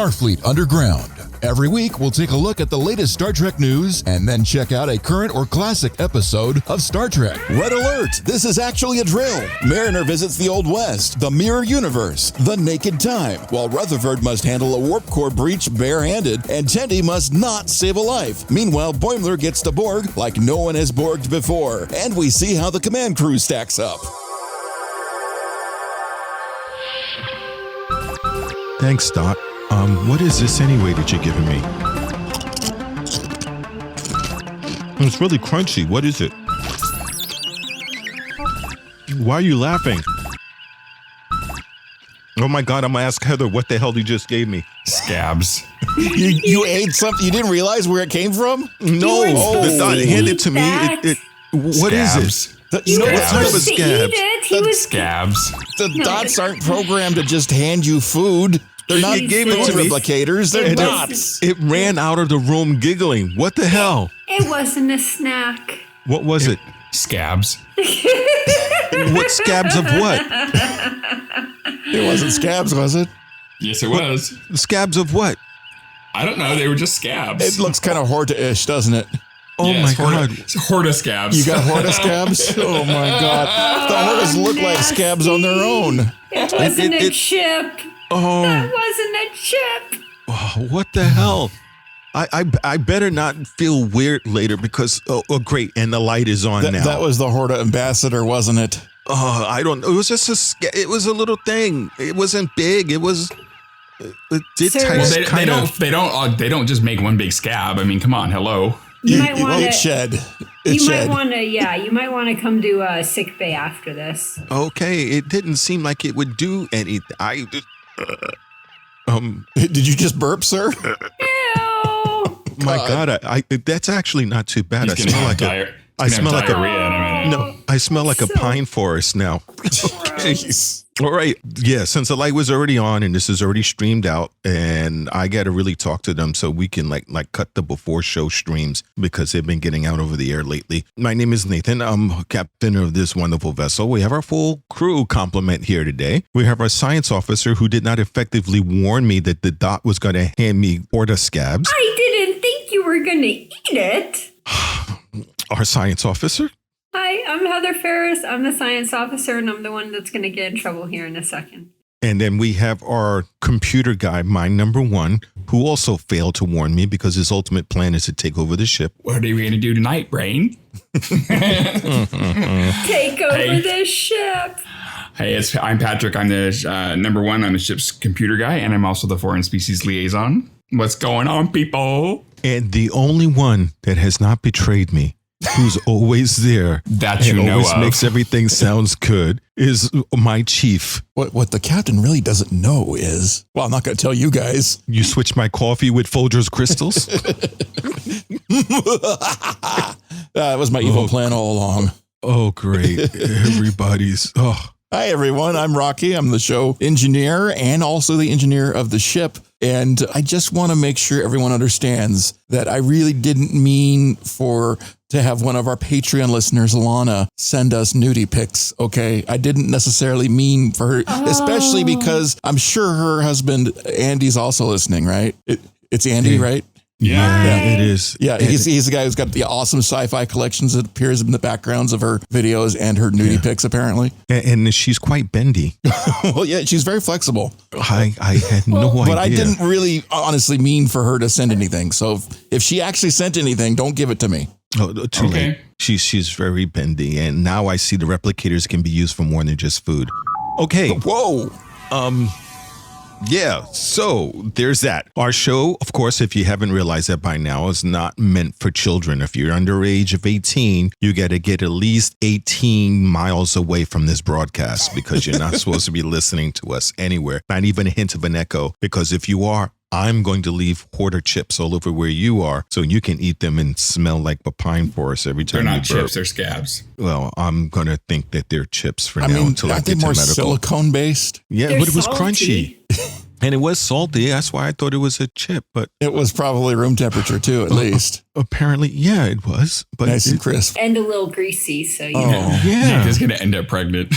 Starfleet Underground. Every week, we'll take a look at the latest Star Trek news and then check out a current or classic episode of Star Trek. Red alert! This is actually a drill. Mariner visits the Old West, the Mirror Universe, the Naked Time, while Rutherford must handle a warp core breach barehanded, and Tendi must not save a life. Meanwhile, Boimler gets to Borg like no one has Borg'd before, and we see how the command crew stacks up. Thanks, Doc. What is this anyway that you're giving me? It's really crunchy. What is it? Why are you laughing? Oh my God, I'm gonna ask Heather what the hell you just gave me. Scabs. You ate something? You didn't realize where it came from? No, the Doc handed it to me. What Scabs. is it? You know what type of scabs? Scabs. The dots aren't programmed to just hand you food. They're not You gave it to me. replicators. They're And dots. It ran out of the room giggling. What the hell? It wasn't a snack. What was it? Scabs. What scabs of what? It wasn't scabs, was it? Yes, it was. Scabs of what? I don't know. They were just scabs. It looks kind of Horta-Ish, doesn't it? Oh Yeah, my it's Horta- God. It's Horta scabs. You got Horta scabs? Oh my God. The Hortas look like scabs on their own. It wasn't a chip. Oh. That wasn't a chip. Oh, what the hell? I better not feel weird later because great, and the light is on now. That was the Horta ambassador, wasn't it? Oh, I don't know. It was just it was a little thing. It wasn't big. It was it did Sir, taste Well, kind of. they don't just make one big scab. I mean, come on, hello. You might want It to. shed. You might want to. Yeah, you might want to come to a sick bay after this. Okay, it didn't seem like it would do anything. Did you just burp, sir? Ew. My God, I that's actually not too bad. I He's gonna smell have like diar- I he's gonna smell have like a diarrhea in a minute. no. I smell like a So- pine forest now. Jeez. All right. Yeah, since the light was already on and this is already streamed out, and I got to really talk to them so we can like cut the before show streams because they've been getting out over the air lately. My name is Nathan. I'm captain of this wonderful vessel. We have our full crew complement here today. We have our science officer who did not effectively warn me that the dot was going to hand me Horta scabs. I didn't think you were gonna eat it. Our science officer. Hi, I'm Heather Ferris. I'm the science officer, and I'm the one that's gonna get in trouble here in a second. And then we have our computer guy, mind number one, who also failed to warn me because his ultimate plan is to take over the ship. What are we going to do tonight, Brain? Take over Hey. this ship. Hey, I'm Patrick. I'm the number one. I'm the ship's computer guy, and I'm also the foreign species liaison. What's going on, people? And the only one that has not betrayed me, who's always there, That you and know always of. makes everything sounds good, is my chief. What the captain really doesn't know is, well, I'm not going to tell you guys. You switch my coffee with Folgers crystals? That was my evil plan all along. Oh, great. Everybody's... Oh. Hi, everyone. I'm Rocky. I'm the show engineer and also the engineer of the ship. And I just want to make sure everyone understands that I really didn't mean to have one of our Patreon listeners, Alana, send us nudie pics. Okay. I didn't necessarily mean for her, especially because I'm sure her husband, Andy's also listening, right? It's Andy, right? Yeah. It is. Yeah, he's the guy who's got the awesome sci-fi collections that appears in the backgrounds of her videos and her nudie pics, apparently. And she's quite bendy. Well, yeah, she's very flexible. I had no idea. But I didn't really honestly mean for her to send anything. So if she actually sent anything, don't give it to me. Oh, too late. She's very bendy. And now I see the replicators can be used for more than just food. Okay. Whoa. Yeah, so there's that. Our show, of course, if you haven't realized that by now, is not meant for children. If you're under age of 18, you got to get at least 18 miles away from this broadcast because you're not supposed to be listening to us anywhere. Not even a hint of an echo, because if you are, I'm going to leave Horta chips all over where you are so you can eat them and smell like a pine forest every time They're you not burp. chips, they're scabs. Well, I'm going to think that they're chips for I now mean, until I aren't they get to more medical. silicone based? Yeah, They're but it was salty. crunchy. And it was salty. That's why I thought it was a chip. But It was probably room temperature too, at least. apparently, yeah, it was. But Nice and crisp. And a little greasy, so you know. Oh, yeah. Nathan's going to end up pregnant.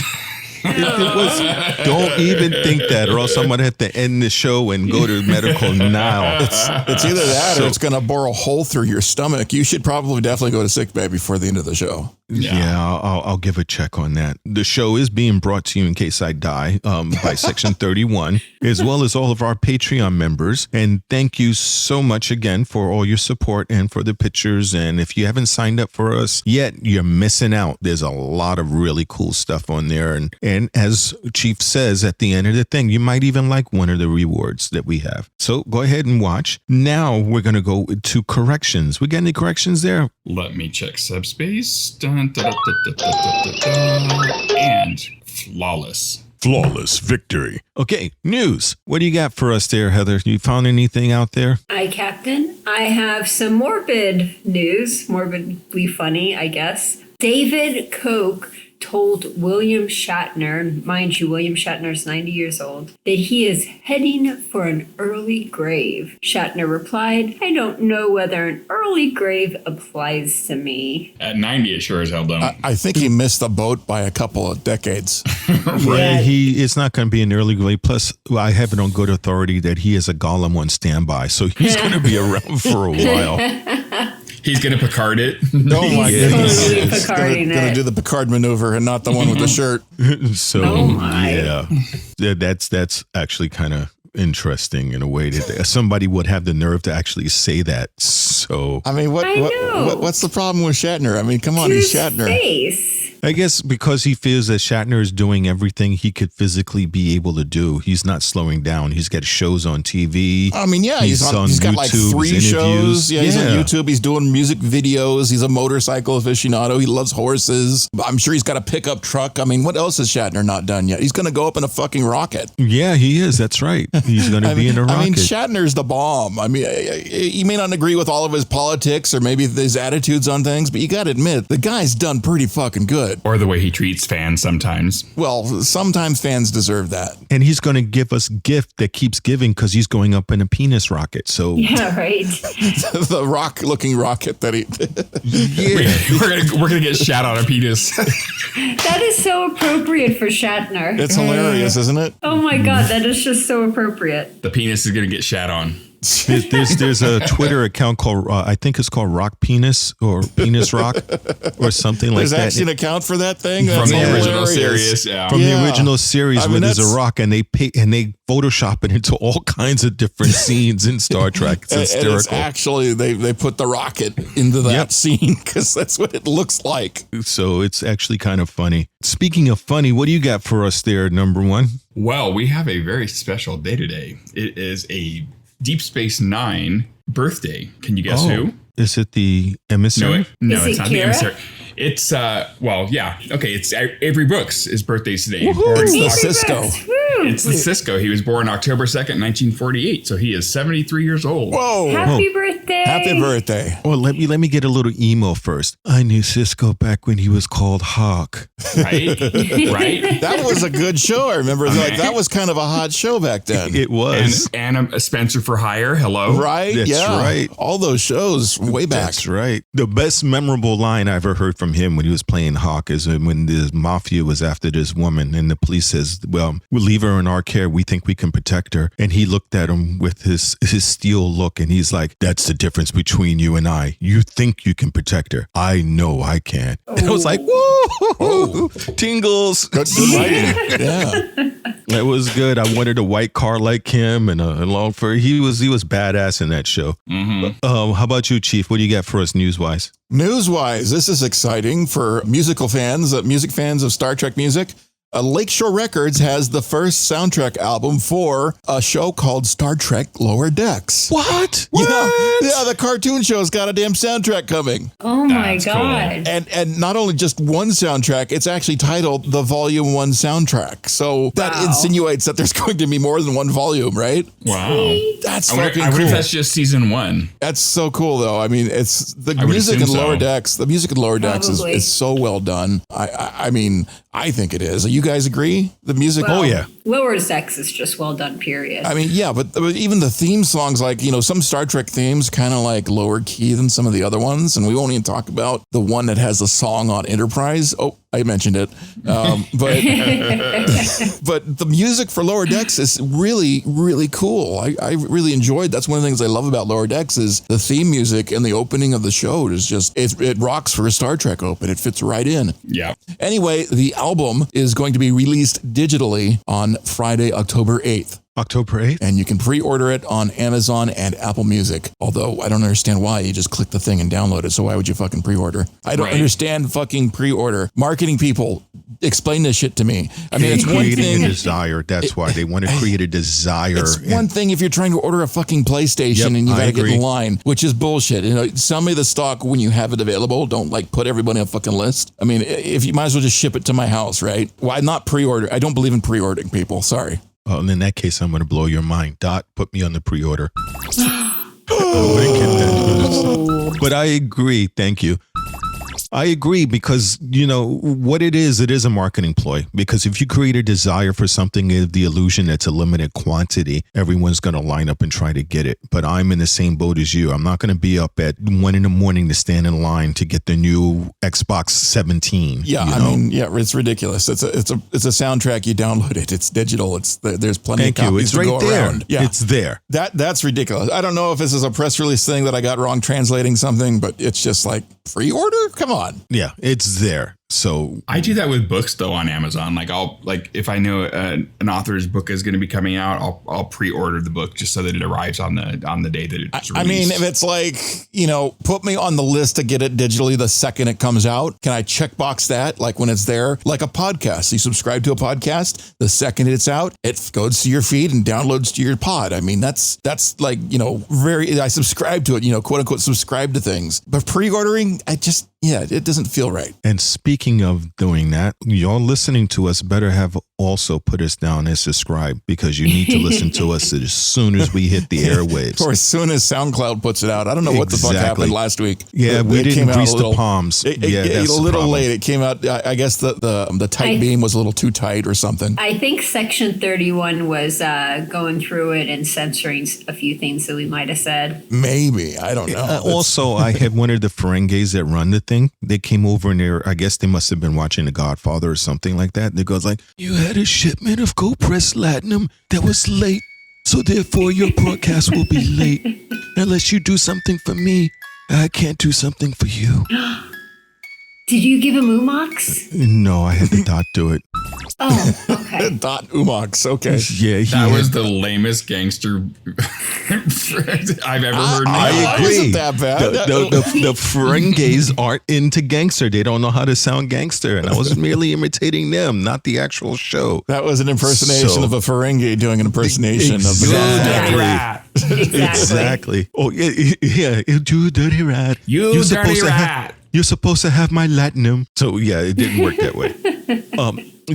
It was, don't even think that, or else I'm going to have to end the show and go to medical now. It's either that or it's going to bore a hole through your stomach. You should probably definitely go to sickbay before the end of the show. Yeah, I'll give a check on that. The show is being brought to you in case I die by Section 31, as well as all of our Patreon members. And thank you so much again for all your support and for the pictures. And if you haven't signed up for us yet, you're missing out. There's a lot of really cool stuff on there. And as Chief says at the end of the thing, you might even like one of the rewards that we have. So go ahead and watch. Now we're going to go to corrections. We got any corrections there? Let me check subspace. Dun, da, da, da, da, da, da, da. And flawless. Flawless victory. Okay, news. What do you got for us there, Heather? You found anything out there? Aye, Captain. I have some morbid news, morbidly funny, I guess. David Koch told William Shatner, mind you, William Shatner's 90 years old, that he is heading for an early grave. Shatner replied, "I don't know whether an early grave applies to me." At 90, it sure as hell don't. I think he missed the boat by a couple of decades. Yeah, it's not going to be an early grave. Plus, I have it on good authority that he is a golem on standby, so he's going to be around for a while. He's going to Picard it. Oh my goodness. Totally He's Picarding going to it. do the Picard maneuver and not the one with the shirt. So, Oh my. yeah, that's actually kind of interesting in a way that somebody would have the nerve to actually say that. So, I mean, what's the problem with Shatner? I mean, come on, he's His Shatner. face. I guess because he feels that Shatner is doing everything he could physically be able to do. He's not slowing down. He's got shows on TV. I mean, yeah, he's got like YouTube, 3 his shows. interviews. Yeah, he's on YouTube. He's doing music videos. He's a motorcycle aficionado. He loves horses. I'm sure he's got a pickup truck. I mean, what else has Shatner not done yet? He's going to go up in a fucking rocket. Yeah, he is. That's right. He's going to be in a rocket. I mean, Shatner's the bomb. I mean, you may not agree with all of his politics or maybe his attitudes on things, but you got to admit, the guy's done pretty fucking good. Or the way he treats fans sometimes. Well, sometimes fans deserve that. And he's going to give us gift that keeps giving because he's going up in a penis rocket. So Yeah, right. The rock-looking rocket that he... Yeah. We're gonna get shat on a penis. That is so appropriate for Shatner. It's hilarious, isn't it? Oh my God, that is just so appropriate. The penis is gonna get shat on. There's a Twitter account called I think it's called Rock Penis or PenisRock or something like There's that. actually an account for that thing? From That's the original hilarious. series, yeah. From Yeah. the original series, I mean, where there's that's- a rock and they Photoshop it into all kinds of different scenes in Star Trek. It's And it's hysterical. actually, they put the rocket into that Yep. scene because that's what it looks like. So it's actually kind of funny. Speaking of funny, what do you got for us there, number one? Well, we have a very special day today. It is a Deep Space Nine birthday. Can you guess who? Is it the emissary? No, Is it's it not the Kira? emissary. It's well, yeah. Okay, it's Avery Brooks. His birthday's today. It's Born- the Avery Sisko. Brooks, woo. It's the Sisko. He was born October 2nd, 1948. So he is 73 years old. Whoa. Happy birthday. Happy birthday. Well, let me get a little emo first. I knew Sisko back when he was called Hawk. Right? Right? That was a good show. I remember that was kind of a hot show back then. It was. And a Spencer for Hire. Hello. Right? That's yeah. right. All those shows way back. That's right. The best memorable line I ever heard from him when he was playing Hawk is when the mafia was after this woman and the police says, well, we'll leave her in our care. We think we can protect her. And he looked at him with his steel look and he's like, that's the difference between you and I. You think you can protect her. I know I can. And I was like, whoa, tingles. Good writing. Yeah. That was good. I wanted a white car like him and a long fur. He was badass in that show. Mm-hmm. How about you, Chief? What do you got for us news-wise? News-wise, this is exciting for music fans of Star Trek music. Lakeshore Records has the first soundtrack album for a show called Star Trek Lower Decks. What? Yeah, the cartoon show's got a damn soundtrack coming. Oh my That's cool. God. And not only just one soundtrack, it's actually titled the Volume 1 soundtrack. So that Wow. insinuates that there's going to be more than one volume, right? Wow. That's I wonder fucking if cool. that's just season 1. That's so cool, though. I mean, it's the I would music in assume Lower so. Decks. The music in Lower Decks Probably. is so well done. I mean, I think it is. You guys agree? The music? Well, Oh, yeah. Lower Decks is just well done, period. I mean, yeah, but even the theme songs, like, some Star Trek themes kind of like lower key than some of the other ones. And we won't even talk about the one that has a song on Enterprise. Oh, I mentioned it. But the music for Lower Decks is really, really cool. I really enjoyed. That's one of the things I love about Lower Decks is the theme music and the opening of the show is just, it rocks for a Star Trek open. It fits right in. Yeah. Anyway, the album is going to be released digitally on Friday, October 8th. October 8th? And you can pre-order it on Amazon and Apple Music. Although I don't understand why you just click the thing and download it. So why would you fucking pre-order? I don't understand fucking pre-order. Marketing people, explain this shit to me. I mean, it's one thing. A desire. That's why they want to create a desire. It's one thing if you're trying to order a fucking PlayStation and you got to get in line, which is bullshit. Sell me the stock when you have it available. Don't put everybody on a fucking list. I mean, if you might as well just ship it to my house, right? Why not pre-order? I don't believe in pre-ordering, people. Sorry. Well, in that case, I'm going to blow your mind. Dot, put me on the pre-order. But I agree. Thank you. I agree because, what it is a marketing ploy. Because if you create a desire for something, the illusion that's a limited quantity, everyone's going to line up and try to get it. But I'm in the same boat as you. I'm not going to be up at 1 a.m. to stand in line to get the new Xbox 17. Yeah, I mean, it's ridiculous. It's a soundtrack. You download it. It's digital. There's plenty of copies to go around. Yeah, it's there. That's ridiculous. I don't know if this is a press release thing that I got wrong translating something, but it's just like pre-order. Come on. Yeah, it's there. So I do that with books though on Amazon. If I know an author's book is going to be coming out, I'll pre-order the book just so that it arrives on the day that it's released. I mean, if it's like, put me on the list to get it digitally the second it comes out, can I checkbox that? Like when it's there, like a podcast, you subscribe to a podcast, the second it's out, it goes to your feed and downloads to your pod. I mean, that's like, I subscribe to it, quote unquote, subscribe to things, but pre-ordering, it doesn't feel right. And speaking of doing that, y'all listening to us better have also put us down as subscribe because you need to listen to us as soon as we hit the airwaves. Or as soon as SoundCloud puts it out. I don't know what the fuck happened last week. Yeah, we didn't grease the palms. That's a little late. It came out, I guess the tight beam was a little too tight or something. I think Section 31 was going through it and censoring a few things that we might have said. Maybe. I don't know. Also, I had one of the Ferengis that run the thing. They came over and I guess they must have been watching The Godfather or something like that. And it goes like, you had a shipment of Go-Press Latinum that was late. So therefore your broadcast will be late. Unless you do something for me, I can't do something for you. Did you give him Umox? No, I had the Dot do it. Oh, okay. Dot Umox, okay. Yeah, that was the lamest gangster I've ever heard. I agree. Isn't that bad? The Ferengis aren't into gangster. They don't know how to sound gangster. And I was merely imitating them, not the actual show. That was an impersonation of a Ferengi doing an impersonation of the Exactly. rat. Exactly. Oh, yeah. You dirty rat. You dirty rat. You're supposed to have my latinum. So, yeah, it didn't work that way.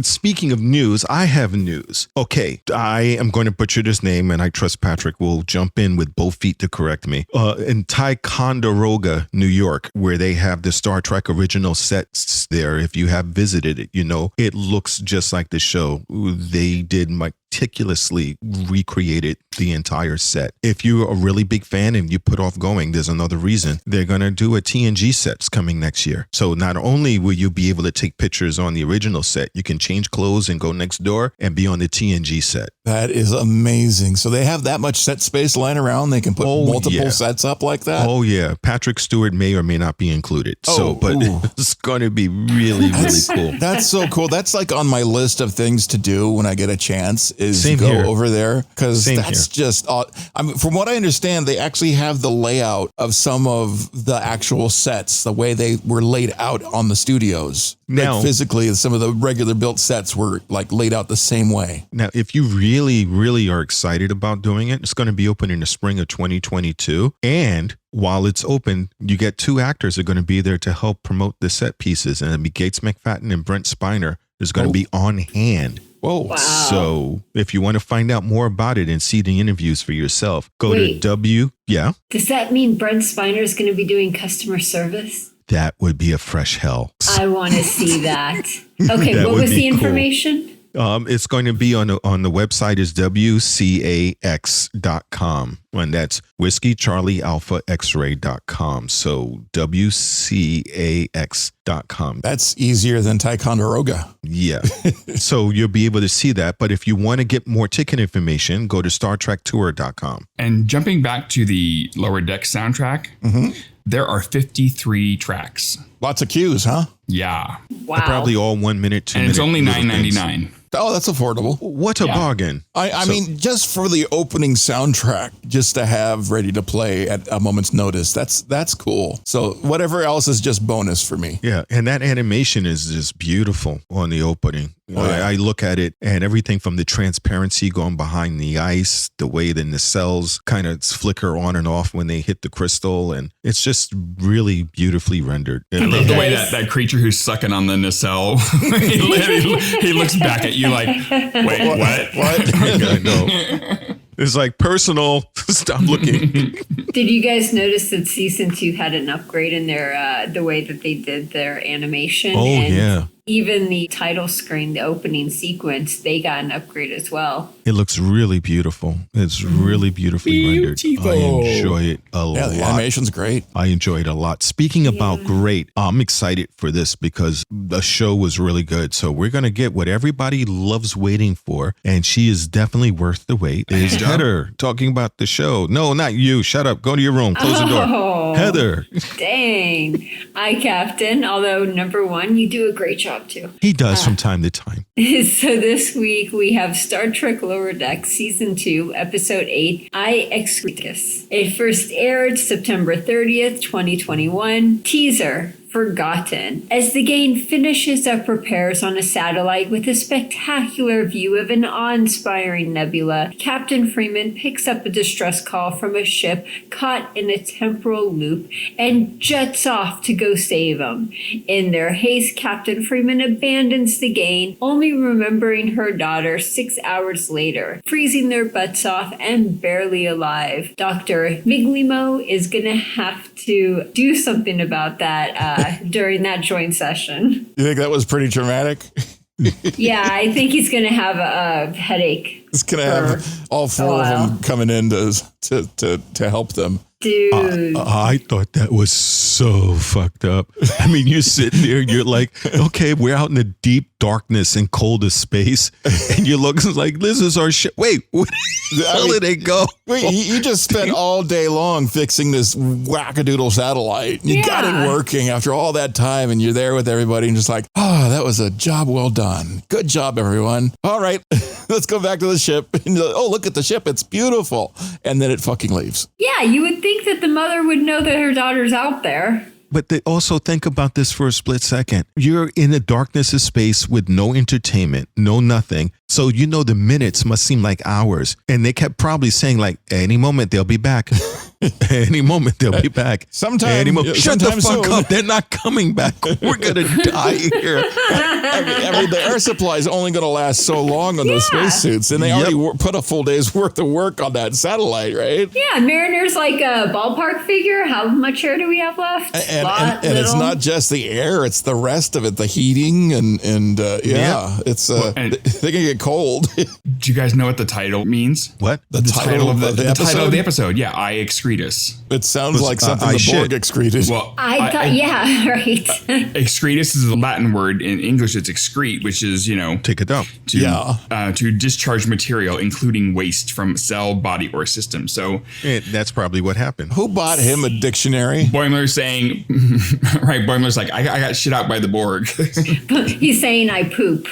Speaking of news, I have news. Okay, I am going to butcher this name, and I trust Patrick will jump in with both feet to correct me. In Ticonderoga, New York, where they have the Star Trek original sets there, if you have visited it, it looks just like the show. They did meticulously recreated the entire set. If you're a really big fan and you put off going, there's another reason. They're going to do a TNG sets coming next year. So not only will you be able to take pictures on the original set, you can change clothes and go next door and be on the TNG set. That is amazing. So they have that much set space lying around. They can put multiple sets up like that. Oh yeah. Patrick Stewart may or may not be included. But it's going to be really, really cool. That's so cool. That's like on my list of things to do when I get a chance is Same go here. over there. Cause Same that's just, from what I understand, they actually have the layout of some of the actual sets, the way they were laid out on the studios. Now, physically, some of the regular built sets were like laid out the same way. Now, if you really, really are excited about doing it, it's going to be open in the spring of 2022. And while it's open, you get 2 actors are going to be there to help promote the set pieces. And it'll be Gates McFadden and Brent Spiner is going to be on hand. Whoa. Wow. So if you want to find out more about it and see the interviews for yourself, go to Yeah. Does that mean Brent Spiner is going to be doing customer service? That would be a fresh hell. I want to see that. Okay, what was the information? It's going to be on the website is WCAX.com. And that's Whiskey Charlie Alpha X-ray.com. So WCAX.com. That's easier than Ticonderoga. Yeah. So you'll be able to see that. But if you want to get more ticket information, go to StarTrekTour.com. And jumping back to the Lower Deck soundtrack, there are 53 tracks. Lots of cues, huh? Yeah. Wow. They're probably all 1 minute, 2 And minute. it's only little things. $9.99. Oh, that's affordable. What a bargain. I mean, just for the opening soundtrack, just to have ready to play at a moment's notice, that's cool. So whatever else is just bonus for me. Yeah, and that animation is just beautiful on the opening. I look at it and everything from the transparency going behind the ice, the way the nacelles kind of flicker on and off when they hit the crystal, and it's just really beautifully rendered. I love the way that creature who's sucking on the nacelle, he looks back at you like, wait, what? I know. It's like personal. Stop looking. Did you guys notice that season 2 had an upgrade in their the way that they did their animation? Oh, and yeah. Even the title screen, the opening sequence, they got an upgrade as well. It looks really beautiful. It's really beautifully rendered. I enjoy it a lot. Yeah, the animation's great. I enjoy it a lot. Speaking about great, I'm excited for this because the show was really good. So we're going to get what everybody loves waiting for. And she is definitely worth the wait. Is Heather talking about the show? No, not you. Shut up. Go to your room. Close the door. Heather. Dang. Hi, Captain. Although, number one, you do a great job, too. He does from time to time. So this week we have Star Trek Lower Deck Season 2, Episode 8, Excretes. It first aired September 30th, 2021. Teaser. Forgotten. As the gang finishes up repairs on a satellite with a spectacular view of an awe-inspiring nebula, Captain Freeman picks up a distress call from a ship caught in a temporal loop and jets off to go save them. In their haste, Captain Freeman abandons the gang, only remembering her daughter 6 hours later, freezing their butts off and barely alive. Dr. Miglimo is gonna have to do something about that during that joint session. You think that was pretty traumatic? Yeah, I think he's going to have a headache. He's going to have all four of them coming in to help them. Dude. I thought that was so fucked up. I mean, you're sitting there, you're like, okay, we're out in the deep darkness and coldest space, and you're looking like, this is our shit. Wait, where the hell did they go? Wait, you just spent all day long fixing this wackadoodle satellite. You got it working after all that time, and you're there with everybody, and just like, that was a job well done. Good job, everyone. All right, let's go back to the ship. And look at the ship. It's beautiful. And then it fucking leaves. Yeah, you would think that the mother would know that her daughter's out there. But they also think about this for a split second. You're in the darkness of space with no entertainment, no nothing. So, the minutes must seem like hours. And they kept probably saying, like, any moment they'll be back. Any moment they'll be back. Sometime. Shut the fuck up. They're not coming back. We're going to die here. The air supply is only going to last so long on those spacesuits. And they already put a full day's worth of work on that satellite, right? Yeah, Mariner's like a ballpark figure. How much air do we have left? And it's not just the air, it's the rest of it, the heating and it's they can get cold. Do you guys know what the title means? What? The title of the episode? Title of the episode, yeah, I Excretes. It sounds like something the Borg excreted. Well, I thought, right. Excretes is a Latin word. In English, it's excrete, which is, take a dump. To discharge material, including waste from cell, body, or system. So that's probably what happened. Who bought him a dictionary? Boimler's saying, right, Boimler's like, I got shit out by the Borg. He's saying I poop.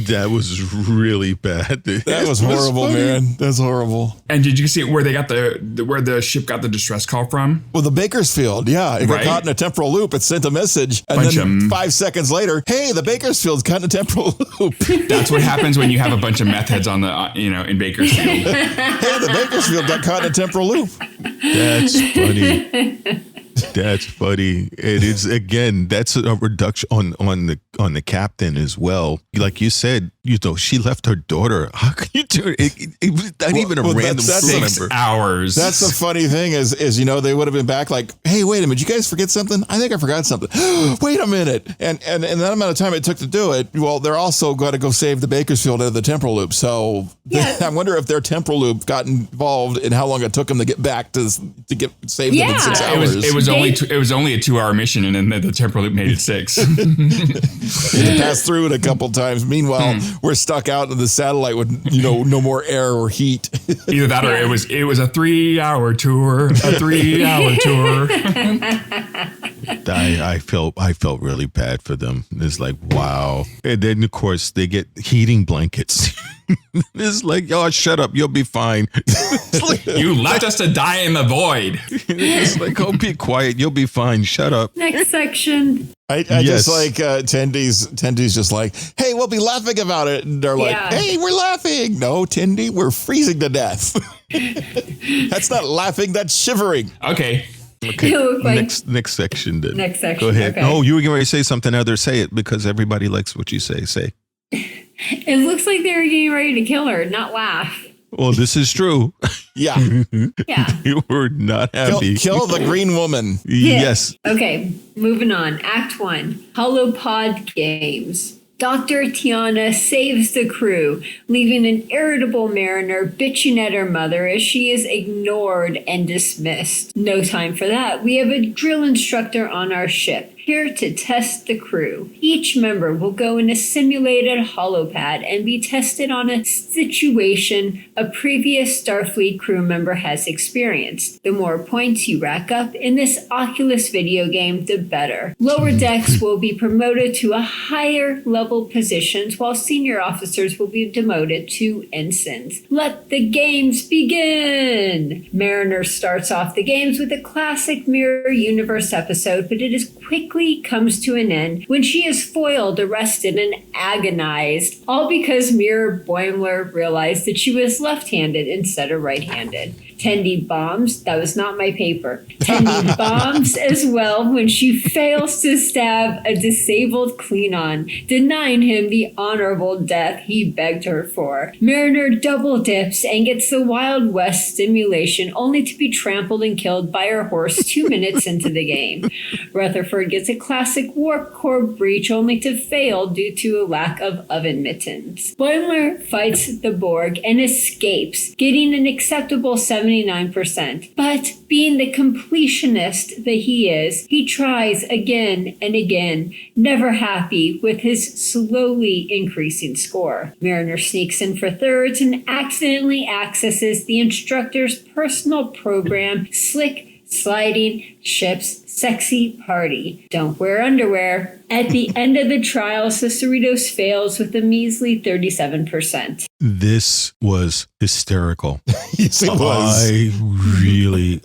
That was really bad. That was horrible, man. That's horrible. And did you see where they got where the ship got the distress call from? Well, the Bakersfield, it got caught in a temporal loop. It sent a message, and then 5 seconds later, hey, the Bakersfield's caught in a temporal loop. That's what happens when you have a bunch of meth heads on the in Bakersfield. Hey, the Bakersfield got caught in a temporal loop. That's funny. That's funny. It is, again, that's a reduction on the captain as well. Like you said, she left her daughter. How can you do it? It was not even a random crew member. 6 hours. That's the funny thing is, they would have been back like, hey, wait a minute, did you guys forget something? I think I forgot something. Wait a minute. And that amount of time it took to do it, well, they're also got to go save the Bakersfield out of the temporal loop. So I wonder if their temporal loop got involved in how long it took them to get back to get saved them in 6 hours. It was only a 2-hour mission, and then the temporal loop made it 6. They passed through it a couple times. Meanwhile, we're stuck out in the satellite with no more air or heat. Either that or it was a 3-hour tour. A 3-hour tour. I felt really bad for them. It's like, wow. And then of course they get heating blankets. It's like, oh, shut up, you'll be fine. Like, you left us to die in the void. It's like, oh, be quiet, you'll be fine. Shut up. Next section. I just like Tendi's just like, hey, we'll be laughing about it. And they're like, hey, we're laughing. No, Tendi, we're freezing to death. That's not laughing, that's shivering. Okay. Next section then. Next section. Go ahead. Okay. Oh, you were going to say something other. Say it because everybody likes what you say. Say. It looks like they were getting ready to kill her, not laugh. Well, this is true. Yeah. Yeah. You were not happy. Kill the green woman. Yes. Okay, moving on. Act 1. Holopod Games. Dr. Tiana saves the crew, leaving an irritable mariner bitching at her mother as she is ignored and dismissed. No time for that. We have a drill instructor on our ship, here to test the crew. Each member will go in a simulated holopad and be tested on a situation a previous Starfleet crew member has experienced. The more points you rack up in this Oculus video game, the better. Lower decks will be promoted to a higher level positions, while senior officers will be demoted to ensigns. Let the games begin! Mariner starts off the games with a classic Mirror Universe episode, but it is quickly comes to an end when she is foiled, arrested, and agonized, all because Eagle Boimler realized that she was left-handed instead of right-handed. Tendi bombs. That was not my paper. Tendi bombs as well when she fails to stab a disabled Klingon, denying him the honorable death he begged her for. Mariner double dips and gets the Wild West stimulation, only to be trampled and killed by her horse 2 minutes into the game. Rutherford gets a classic warp core breach, only to fail due to a lack of oven mittens. Boimler fights the Borg and escapes, getting an acceptable 79%. But being the completionist that he is, he tries again and again, never happy with his slowly increasing score. Mariner sneaks in for thirds and accidentally accesses the instructor's personal program, Slick Sliding Ship's Sexy Party. Don't wear underwear. At the end of the trial, Cerritos fails with a measly 37%. This was hysterical. Yes, it was.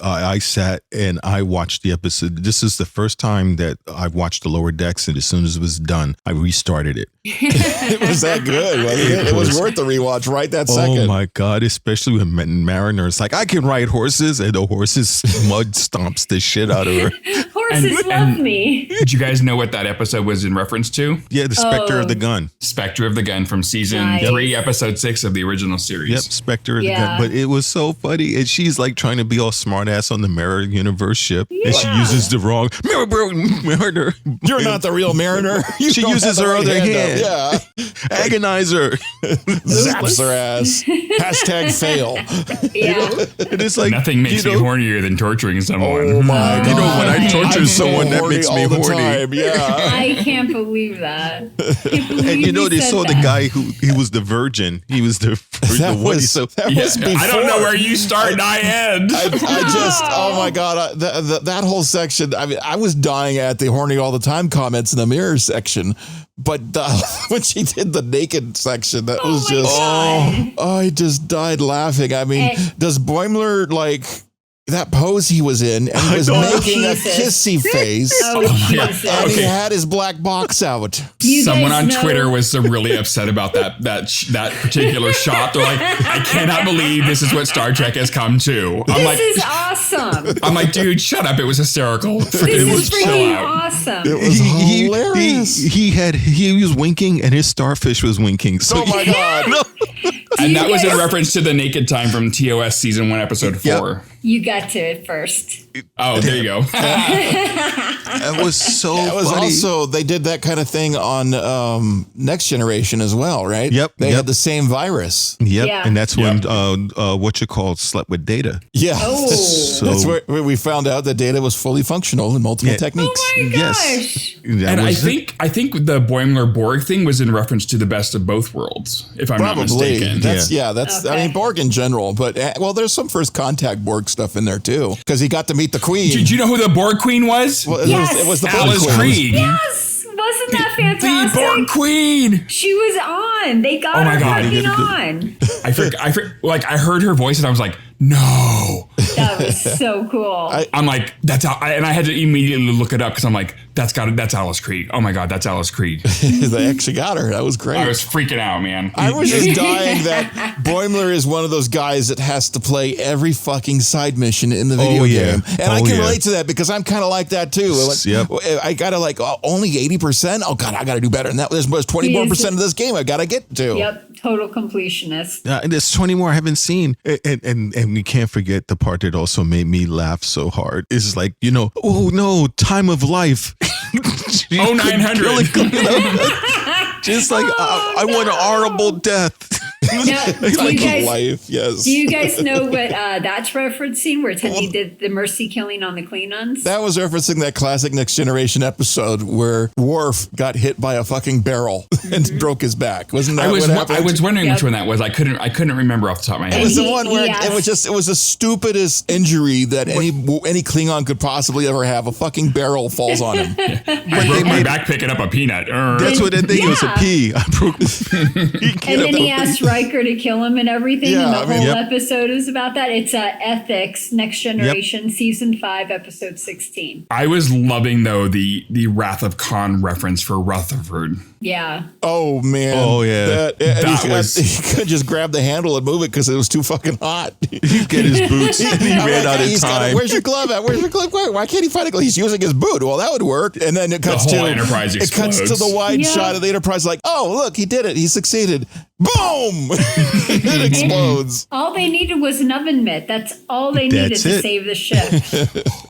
I sat and I watched the episode. This is the first time that I watched the Lower Decks, and as soon as it was done, I restarted it. It was that good, wasn't it? It was worth the rewatch right that second. Oh my God, especially when Mariner is like, I can ride horses, and the horses mud stomps the shit out of her. Horses love me. Did you guys know what that episode was in reference to? Yeah, the Spectre of the Gun. Spectre of the Gun from season 3, episode 6 of the original series. Yep, Spectre of the Gun. But it was so funny. And she's like trying to be all smart ass on the Mirror Universe ship. Yeah. And she uses the wrong Mariner. You're not the real Mariner. She uses her other hand. Yeah. Agonize her. Zaps her ass. Hashtag fail. Yeah. And it's like, nothing makes me hornier than torturing someone. Oh my God. You know, when I torture someone, that makes me horny. Yeah. I can't believe that. And you know, they saw the guy he was the virgin. He was the That was before. I don't know where you start and I end. I just, oh my God, that whole section. I mean, I was dying at the horny all the time comments in the mirror section, but when she did the naked section, that was just, I just died laughing. I mean, does Boimler that pose he was in, and he was making a kissy face. Jesus. And he had his black box out. Someone on Twitter was really upset about that particular shot. They're like, I cannot believe this is what Star Trek has come to. This is awesome. I'm like, dude, shut up. It was hysterical. This is freaking awesome. It was hilarious. He was winking and his starfish was winking. So Oh my God. And that was in reference to the naked time from TOS season 1, episode 4. You got to it first. Oh, there you go. That was so That was funny. also, they did that kind of thing on Next Generation as well, right? Yep, They yep. had the same virus. Yep. Yeah. And that's when what you call slept with Data. Yeah. Oh. That's where we found out that Data was fully functional in multiple techniques. Oh my Yes. gosh. And I think the Boimler Borg thing was in reference to the best of both worlds, if I'm not Probably. mistaken. That's I Okay. mean, Borg in general, but there's some first contact Borg stuff in there too, because he got to meet the Queen. Did you know who the Borg Queen was? Well, Yes. it was the Borg Alice Queen. Krieg. Yes. Wasn't that The fantastic? Borg Queen. She was on. They got Oh my her God. fucking on. I heard her voice and I was like, no. That was so cool. I'm like, that's how, and I had to immediately look it up because I'm like, that's Alice Krieg. Oh my God, that's Alice Krieg. They actually got her. That was great. I was freaking out, man. I was just dying that Boimler is one of those guys that has to play every fucking side mission in the video game. And I can relate to that because I'm kind of like that too. Yep. I got to only 80%. Oh God, I got to do better than that. There's 24% of this game I got to get to. Yep, total completionist. And there's 20 more I haven't seen. And we can't forget the part that also made me laugh so hard. It's like, oh no, time of life. 900. Just like, I want an honorable death. Now, Yes. do you guys know what that's referencing where Tendi did the mercy killing on the Klingons? That was referencing that classic Next Generation episode where Worf got hit by a fucking barrel and broke his back. Wasn't that what happened? I was wondering which one that was. I couldn't remember off the top of my head. It was the one where it was the stupidest injury that any Klingon could possibly ever have. A fucking barrel falls on him. I broke my back picking up a peanut. That's what I think. It was a pee. I broke And then he asked Riker to kill him and everything. Yeah, and the whole episode is about that. It's Ethics, Next Generation, Season 5, Episode 16. I was loving, though, the Wrath of Khan reference for Rutherford. Yeah. Oh man. Oh, yeah. He could just grab the handle and move it because it was too fucking hot. He'd get his boots and he ran out of time. Where's your glove at? Where's your glove? Why can't he find a glove? He's using his boot. Well, that would work. And then it cuts The whole to Enterprise it cuts to explodes. the wide shot of the Enterprise. Like, oh look, he did it. He succeeded. Boom! It explodes. All they needed was an oven mitt. That's all they needed That's to it. save the ship.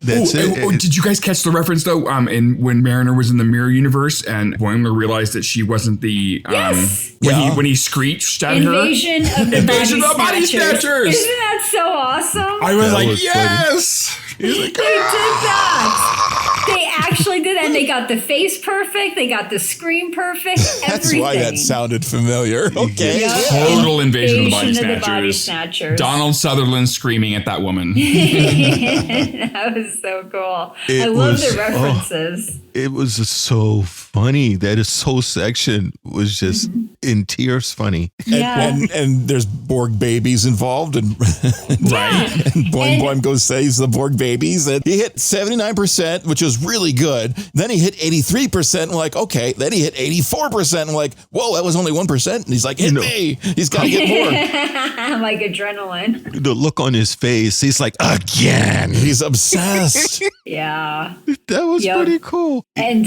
That's it. Did you guys catch the reference, though, when Mariner was in the Mirror Universe and Boimler realized that she wasn't the... Yes. When he screeched at her? Invasion of the Body Snatchers. Isn't that so awesome? I was That like, was yes! They did that. They actually did that. And they got the face perfect. They got the scream perfect. That's Everything. why that sounded familiar. Okay. Yeah. Total invasion of the Body Invasion of the Body Snatchers. Snatchers. Donald Sutherland screaming at that woman. That was so cool. I love the references. It was just so funny. That is whole section was just in tears funny. Yeah. And there's Borg babies involved, and Right? Boim goes saves the Borg babies, and he hit 79%, which was really good. Then he hit 83%, and we're like, okay. Then he hit 84%, and we're like, whoa, that was only 1%. And he's like, hit me. He's got to get more. Like adrenaline. The look on his face, he's like, again. He's obsessed. Yeah. That was Yep. pretty cool. And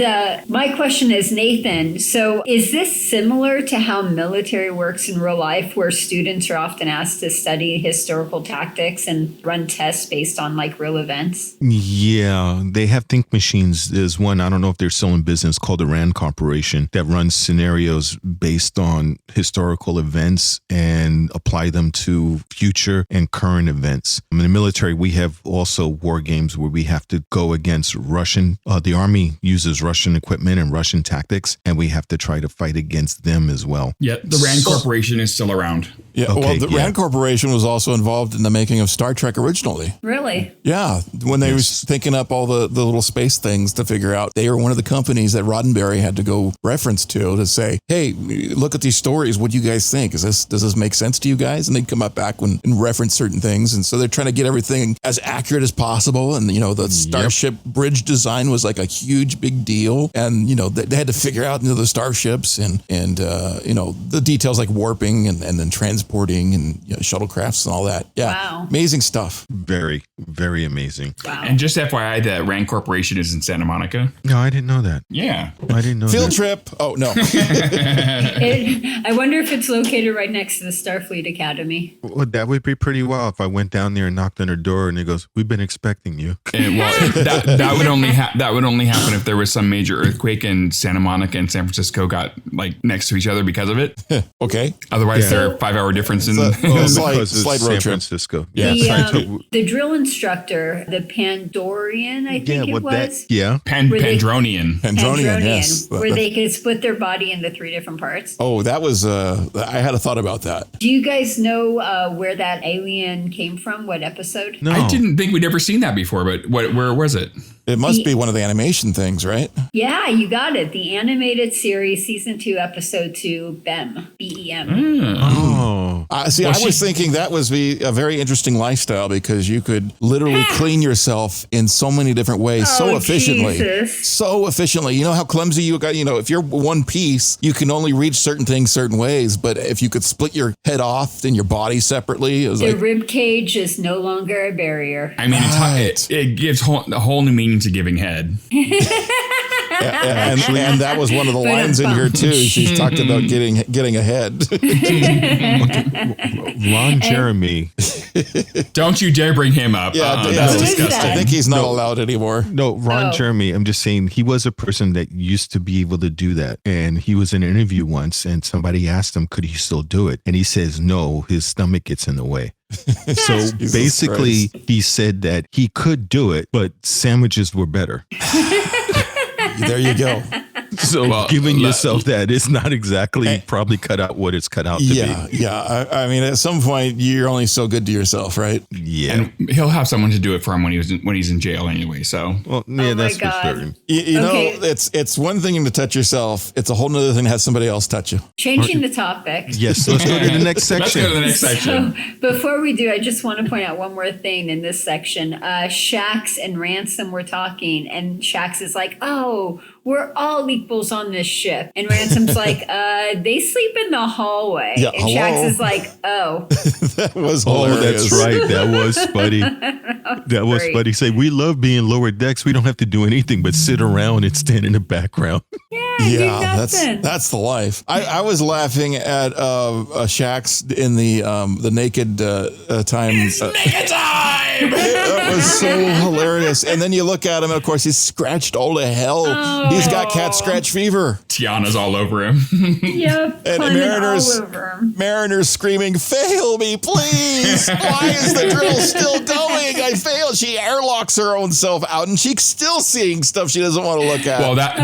my question is, Nathan, so is this similar to how military works in real life, where students are often asked to study historical tactics and run tests based on like real events? Yeah, they have think machines. There's one, I don't know if they're still in business, called the Rand Corporation, that runs scenarios based on historical events and apply them to future and current events. In the military, we have also war games where we have to go against Russian. The army uses Russian equipment and Russian tactics, and we have to try to fight against them as well. Yeah, the Rand Corporation is still around. Yeah, Okay, the Rand Corporation was also involved in the making of Star Trek originally. Really? Yeah, when they was thinking up all the little space things to figure out, they were one of the companies that Roddenberry had to go reference to say, hey, look at these stories. What do you guys think? Does this make sense to you guys? And they'd come up back and reference certain things. And so they're trying to get everything as accurate as possible. And, the Starship bridge design was like a huge, big deal. And, they had to figure out the starships and the details like warping and then transporting and shuttlecrafts and all that. Yeah. Wow. Amazing stuff. Very, very amazing. Wow. And just FYI, the Rand Corporation is in Santa Monica. No, I didn't know that. Yeah. I didn't know Field that. trip. Oh, no. I wonder if it's located right next to the Starfleet Academy. Well, that would be pretty wild if I went down there and knocked on her door and it goes, "We've been expecting you." And, that would only happen if there was some major earthquake and Santa Monica and San Francisco got like next to each other because of it. Okay. Otherwise, they're a 5-hour difference in. Slight Because it's road San trip. Francisco. The drill instructor, the Pandronian, I think it was. Pandronian. Pandronian, yes. Where they could split their body into 3 different parts. Oh, that was, I had a thought about that. Do you guys know where that alien came from? What episode? No. I didn't think we'd ever seen that before, but where was it? It must be one of the animation things, right? Yeah, you got it. The animated series, season 2, episode 2, BEM. B-E-M. Oh. I was thinking that was a very interesting lifestyle because you could literally clean yourself in so many different ways so efficiently. Jesus. So efficiently. You know how clumsy you got, if you're one piece, you can only reach certain things certain ways. But if you could split your head off and your body separately, it was The rib cage is no longer a barrier. I mean, it gives a whole new meaning to giving head. and that was one of the lines in here too. She's talked about getting ahead. Ron Jeremy. Don't you dare bring him up. That's disgusting. I think he's not allowed anymore. No, Ron Jeremy. I'm just saying he was a person that used to be able to do that. And he was in an interview once and somebody asked him, could he still do it? And he says, no, his stomach gets in the way. So basically, he said that he could do it, but sandwiches were better. There you go. So giving yourself that is not exactly probably cut out what it's cut out to be. Yeah. I mean, at some point, you're only so good to yourself, right? Yeah. And he'll have someone to do it for him when he's in jail anyway. So Well, yeah, that's for God. certain. You know, it's one thing to touch yourself. It's a whole nother thing to have somebody else touch you. Changing the topic. Yes, let's go to the next let's section. go to the next section. So before we do, I just want to point out one more thing in this section. Shax and Ransom were talking, and Shax is like, "Oh, we're all equals on this ship," and Ransom's like, "They sleep in the hallway." Yeah, and Shax is like, "Oh, That was Oh, hilarious. that's right. That was funny. That was great. funny. Say, we love being lower decks. We don't have to do anything but sit around and stand in the background. Yeah, that's the life. I was laughing at Shax in the naked time. Naked time! That was so hilarious. And then you look at him, and of course, he's scratched all to hell. He's got cat scratch fever. Tiana's all over him. Yep, And climbing Mariner's- all over him." Mariner's screaming, "Fail me, please! Why is the drill still going? I failed." She airlocks her own self out, and she's still seeing stuff she doesn't want to look at. Well, that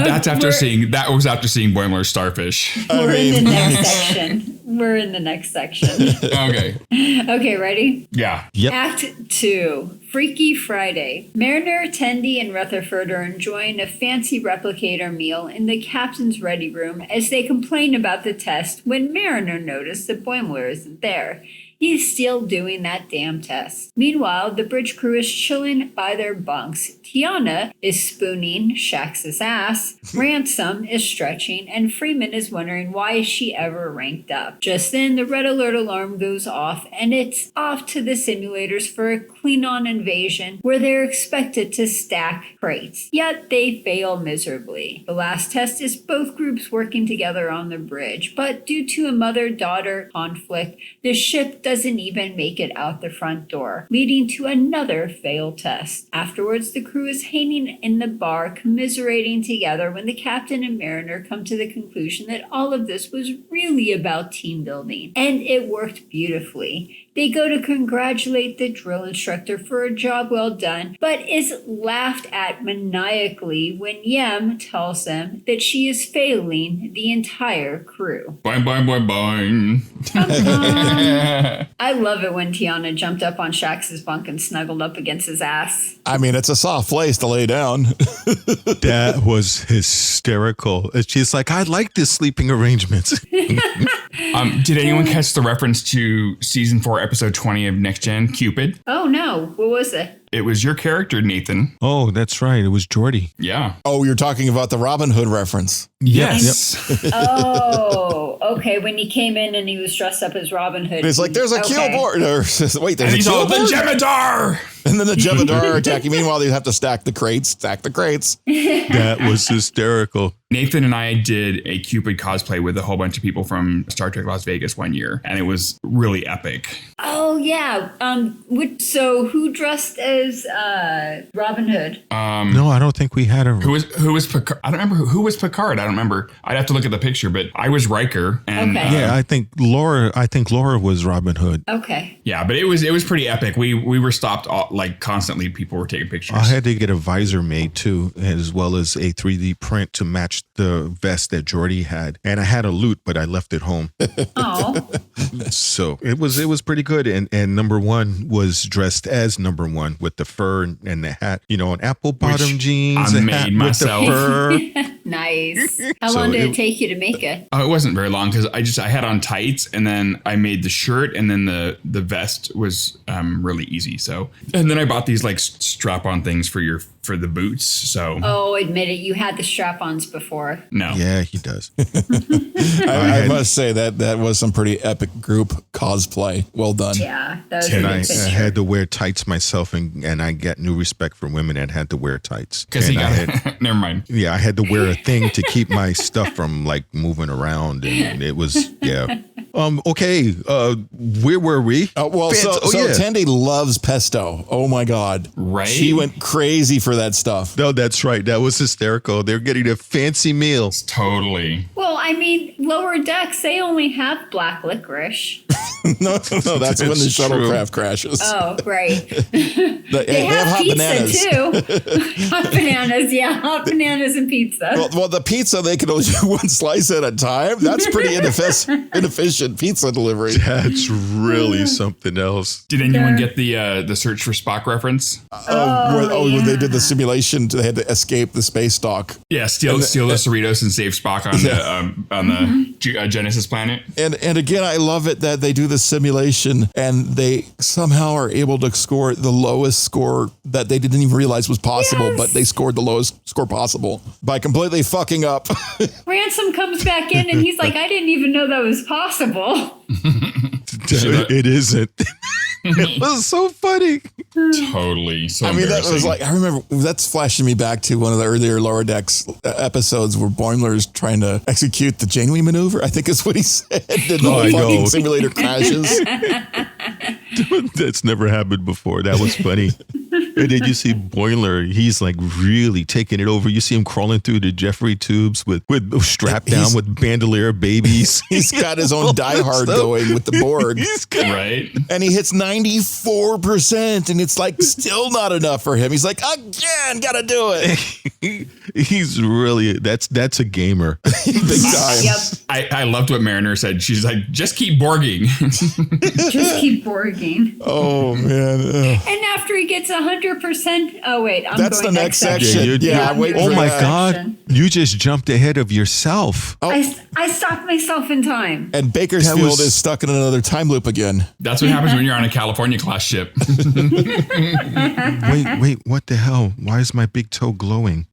was after seeing Boimler's starfish. We're in the next section. We're in the next section. Okay. Okay, ready? Yeah. Yep. Act 2, Freaky Friday. Mariner, Tendi, and Rutherford are enjoying a fancy replicator meal in the captain's ready room as they complain about the test when Mariner noticed that Boimler isn't there. He's still doing that damn test. Meanwhile, the bridge crew is chilling by their bunks. Tiana is spooning Shax's ass, Ransom is stretching, and Freeman is wondering why she ever ranked up. Just then, the red alert alarm goes off, and it's off to the simulators for a Klingon invasion where they're expected to stack crates. Yet they fail miserably. The last test is both groups working together on the bridge, but due to a mother-daughter conflict, the ship doesn't even make it out the front door, leading to another failed test. Afterwards, the crew is hanging in the bar, commiserating together when the captain and mariner come to the conclusion that all of this was really about team building, and it worked beautifully. They go to congratulate the drill instructor for a job well done, but is laughed at maniacally when Yem tells them that she is failing the entire crew. Boing, boing, boing, boing. I love it when Tiana jumped up on Shax's bunk and snuggled up against his ass. I mean, it's a soft place to lay down. That was hysterical. She's like, I like this sleeping arrangement. Did anyone catch the reference to season 4, episode 20 of Next Gen, Q-Pid? Oh no, what was it? It was your character, Nathan. Oh, that's right. It was Geordi. Yeah. Oh, you're talking about the Robin Hood reference. Yes. Oh, okay. When he came in and he was dressed up as Robin Hood. It's like, there's a Q-board. Wait, there's And a he's all, Q-board? the Jemadar! And then the Jemadar are attacking. Meanwhile, they have to stack the crates. That was hysterical. Nathan and I did a Q-Pid cosplay with a whole bunch of people from Star Trek Las Vegas one year, and it was really epic. Oh yeah. So who dressed as Robin Hood? No, I don't think we had a... Who was Picard? I don't remember who was Picard. I don't remember. I'd have to look at the picture, but I was Riker. And Okay. Yeah, I think Laura was Robin Hood. Okay. yeah, but it was pretty epic. We were stopped like constantly. People were taking pictures. I had to get a visor made too, as well as a 3D print to match the vest that Geordi had. And I had a loot, but I left it home. Oh. So it was pretty good. And number one was dressed as number one with the fur and the hat, an apple bottom jeans, I a made hat myself. with the fur. Nice. How So long did it it- take you to make it? Oh, it wasn't very long because I had on tights, and then I made the shirt, and then the vest was really easy. So, and then I bought these like strap-on things for the boots. So Oh, admit it. You had the strap-ons before. no, Yeah, he does. I must say that was some pretty epic group cosplay. Well done. Yeah, that was And a I good picture. had to wear tights myself, and I get new respect for women that had to wear tights. because he And I got had, never mind. yeah, I had to wear a thing to keep my stuff from like moving around, and it was okay. Where were we? So yeah. Tendi loves pesto. Oh my God. Right? She went crazy for that stuff. No, that's right. That was hysterical. They're getting a fancy meal. Totally. Well, I mean, lower decks, they only have black licorice. No, that's when the It's true. shuttlecraft crashes. Oh, right. They have hot pizza bananas. too. Hot bananas, yeah. Hot bananas and pizza. Well, the pizza, they can only do one slice at a time. That's pretty inefficient pizza delivery. That's really something else. Did anyone get the search for Spock reference? When they did the simulation, they had to escape the space dock. Yeah, steal the Cerritos and save Spock on the Genesis planet. And again, I love it that they do the simulation and they somehow are able to score the lowest score that they didn't even realize was possible, Yes. but they scored the lowest score possible by completely fucking up. Ransom comes back in and he's like, I didn't even know that was possible. It isn't. It was so funny. Totally. So I mean, that was embarrassing. like, I remember that's flashing me back to one of the earlier Lower Decks episodes where Boimler's trying to execute the Janeway maneuver, I think is what he said. And the Oh, I fucking know. simulator crashes. That's never happened before. That was funny. And then you see Boimler, he's like really taking it over. You see him crawling through the Jeffrey tubes with strapped down He's- with bandolier babies. He's got his own Die Hard going with the Borg. right. And he hits 94%, and it's like still not enough for him. He's like, again, gotta do it. He's really that's a gamer. Big time. Yep. I loved what Mariner said. She's like, just keep borging. Just keep borging. Oh, man. Ugh. And after he gets 100%, oh, wait. That's the next section. Yeah, Yeah, I'm waiting Oh for my that. God. You just jumped ahead of yourself. I stopped myself in time. And Bakersfield That was- is stuck in another time loop again. That's what happens when you're on a California class ship. Wait, what the hell? Why is my big toe glowing?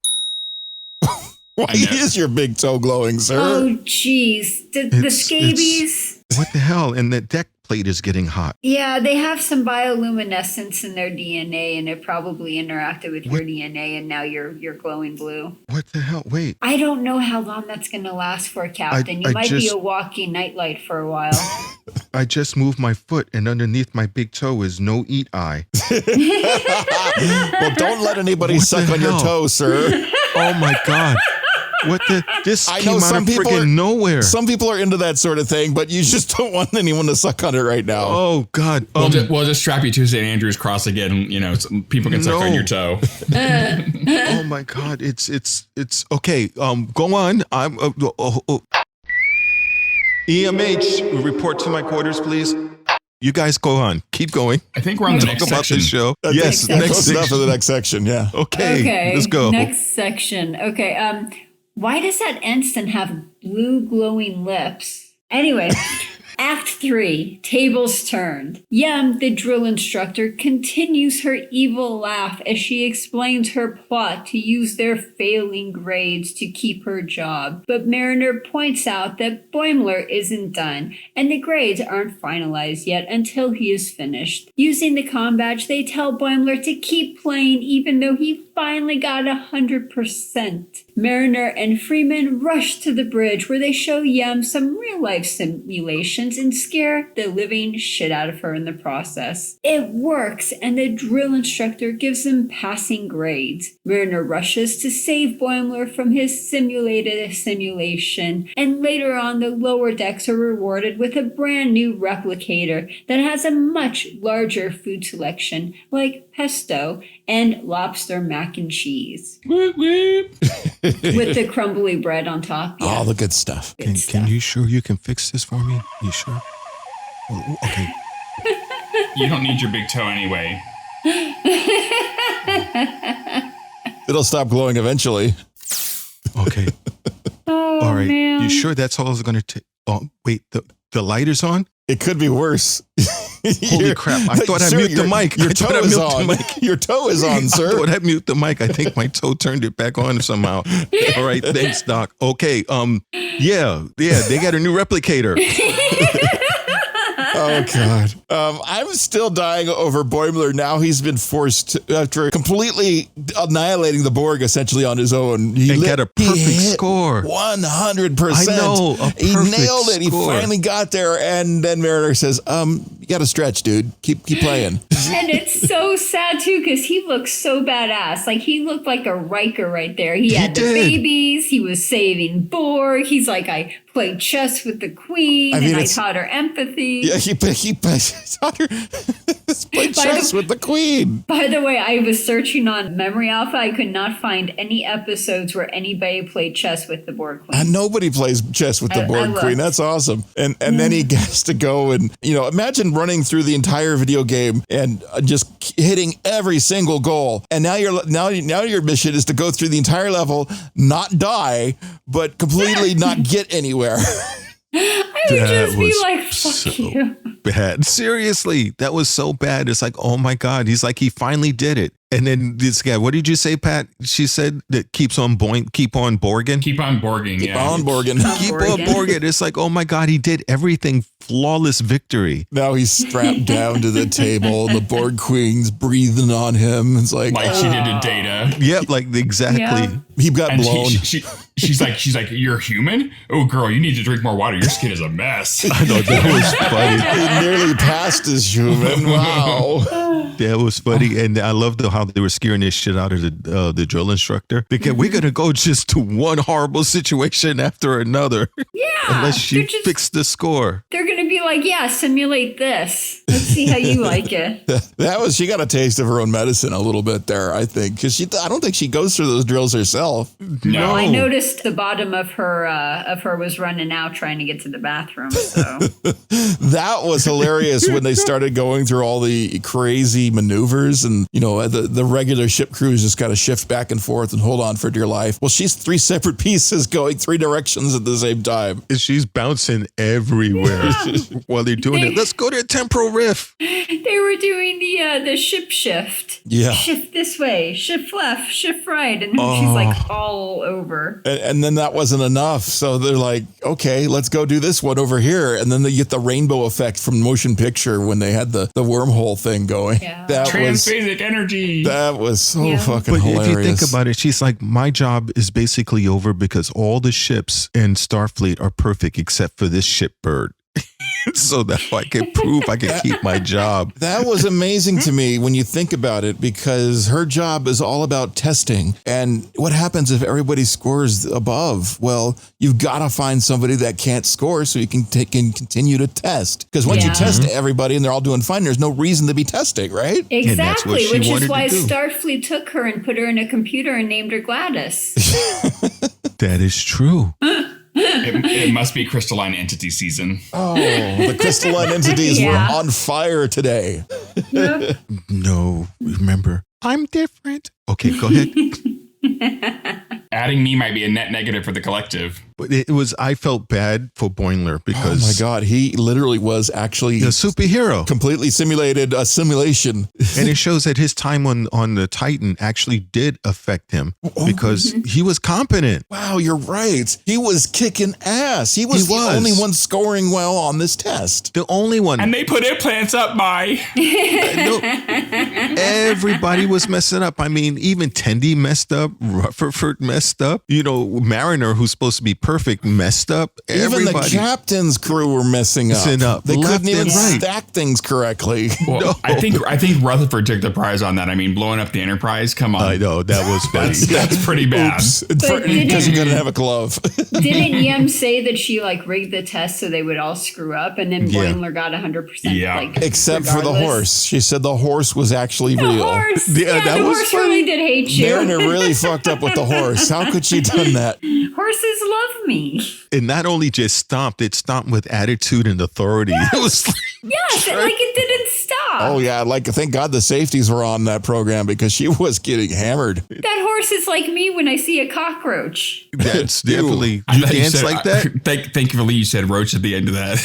Why know. is your big toe glowing, sir? Oh, jeez. The It's- scabies. What the hell? And the deck plate is getting hot. Yeah, they have some bioluminescence in their DNA, and it probably interacted with your DNA, and now you're glowing blue. What the hell? Wait. I don't know how long that's going to last for, Captain. You might be a walking nightlight for a while. I just moved my foot, and underneath my big toe is no eat eye. Well, don't let anybody suck on your toe, sir. Oh my God. What the? This I came know out some of people friggin' nowhere. Some people are into that sort of thing, but you just don't want anyone to suck on it right now. Oh God. We'll just strap you to St. Andrew's cross again. You know, people can suck on your toe. Oh my God. It's okay. Go on. I'm. EMH, report to my quarters, please. You guys go on. Keep going. I think we're on the next Talk about section. this show. Yes, Next next stuff for the next section. Yeah. Okay. Let's go. Next section. Okay. Why does that ensign have blue glowing lips? Anyway, Act 3, tables turned. Yem, the drill instructor, continues her evil laugh as she explains her plot to use their failing grades to keep her job. But Mariner points out that Boimler isn't done, and the grades aren't finalized yet until he is finished. Using the comm badge, they tell Boimler to keep playing even though he finally got 100%. Mariner and Freeman rush to the bridge where they show Yem some real-life simulations and scare the living shit out of her in the process. It works, and the drill instructor gives them passing grades. Mariner rushes to save Boimler from his simulated simulation, and later on the lower decks are rewarded with a brand new replicator that has a much larger food selection, like pesto and lobster mac and cheese. Whoop, whoop. With the crumbly bread on top. Yeah. All the good stuff. Can you sure you can fix this for me? You sure? Oh, okay. You don't need your big toe anyway. It'll stop glowing eventually. Okay. Oh, All right. man. You sure that's all it's going to take? Oh, wait. The light is on? It could be worse. Holy crap. I thought I muted the mic. Your I thought toe I is muted the on. mic. Your toe is on, I sir. thought I muted the mic. I think my toe turned it back on somehow. All right. Thanks, Doc. Okay. Yeah. They got a new replicator. Oh, God. I'm still dying over Boimler. Now he's been forced to, after completely annihilating the Borg essentially on his own. He got a perfect score. 100%. I know. He nailed it. He finally got there. And then Mariner says, you got to stretch, dude. Keep playing. And it's so sad, too, because he looks so badass. Like, he looked like a Riker right there. He had the babies. He was saving Borg. He's like, I played chess with the Queen, and I taught her empathy. Yeah, he taught her played chess with the Queen. By the way, I was searching on Memory Alpha. I could not find any episodes where anybody played chess with the Borg Queen. And nobody plays chess with the Borg Queen. That's awesome. And then he gets to go and, imagine running through the entire video game and just hitting every single goal. And now your mission is to go through the entire level, not die, but completely not get anywhere. I would just be like, fuck so you. Bad. Seriously, that was so bad. It's like, oh my God. He's like, he finally did it. And then this guy, what did you say, Pat? She said that keep on Borg'n. Keep on Borg'n. Keep on Borg'n. Keep on Borg'n. It's like, oh my God, he did everything. Flawless victory. Now he's strapped down to the table. The Borg Queen's breathing on him. It's like she did to Data. Yep, like exactly. Yeah. He got blown. She's like, you're human? Oh, girl, you need to drink more water. Your skin is a mess. I know, that was funny. He nearly passed as human. Wow. That was funny. And I loved how they were scaring this shit out of the drill instructor. Because we're going to go just to one horrible situation after another. Yeah. Unless you fix the score. They're going to be like, yeah, simulate this. Let's see how you like it. She got a taste of her own medicine a little bit there, I think. Because I don't think she goes through those drills herself. No, I noticed the bottom of her was running out trying to get to the bathroom. So that was hilarious when they started going through all the crazy maneuvers, and the regular ship crews just got to shift back and forth and hold on for dear life. Well, she's 3 separate pieces going 3 directions at the same time. She's bouncing everywhere. Yeah. While they're doing it, let's go to a temporal rift. They were doing the ship shift. Yeah. Shift this way, shift left, shift right. And she's like all over. And then that wasn't enough. So they're like, okay, let's go do this one over here. And then they get the rainbow effect from motion picture when they had the wormhole thing going. Yeah. Transphasic energy. That was so fucking But hilarious. if you think about it, she's like, my job is basically over because all the ships in Starfleet are perfect except for this ship bird. So that I can prove I can keep my job. That was amazing to me when you think about it, because her job is all about testing. And what happens if everybody scores above? Well, you've got to find somebody that can't score so you can continue to test. Because once you test everybody and they're all doing fine, there's no reason to be testing, right? Exactly, she which is wanted why to do. Starfleet took her and put her in a computer and named her Gladys. That is true. It must be crystalline entity season. Oh, the crystalline entities were on fire today. No, remember, I'm different. Okay, go ahead. Adding me might be a net negative for the collective. But it was, I felt bad for Boimler because Oh my God, he literally was actually the superhero. completely simulated a simulation. And it shows that his time on the Titan actually did affect him because he was competent. Wow, you're right. He was kicking ass. He was the only one scoring well on this test. The only one. And they put implants up my. No, everybody was messing up. I mean, even Tendi messed up. Rutherford messed up. You know, Mariner, who's supposed to be perfect, messed up. Even the captain's crew were messing up. They Left couldn't even and right. stack things correctly. Well, No. I think Rutherford took the prize on that. I mean, blowing up the Enterprise. Come on. I know, that was funny. That's pretty bad. Oops. But Because you couldn't have a glove. Didn't Yem say that she like rigged the test so they would all screw up, and then Yeah. Boimler got 100%? Yeah. Like, Except for the regardless? horse. She said the horse was actually The real. horse. Yeah, that the was horse funny. really did hate you. Mariner really fucked up with the horse. How could she done that? Horses love me. And not only just stomped, it stomped with attitude and authority. It was like, Yes, like it didn't stop. Oh yeah, like thank God the safeties were on that program because she was getting hammered. That horse is like me when I see a cockroach. that's definitely, I you thought dance said- like that? Thankfully, you said roach at the end of that.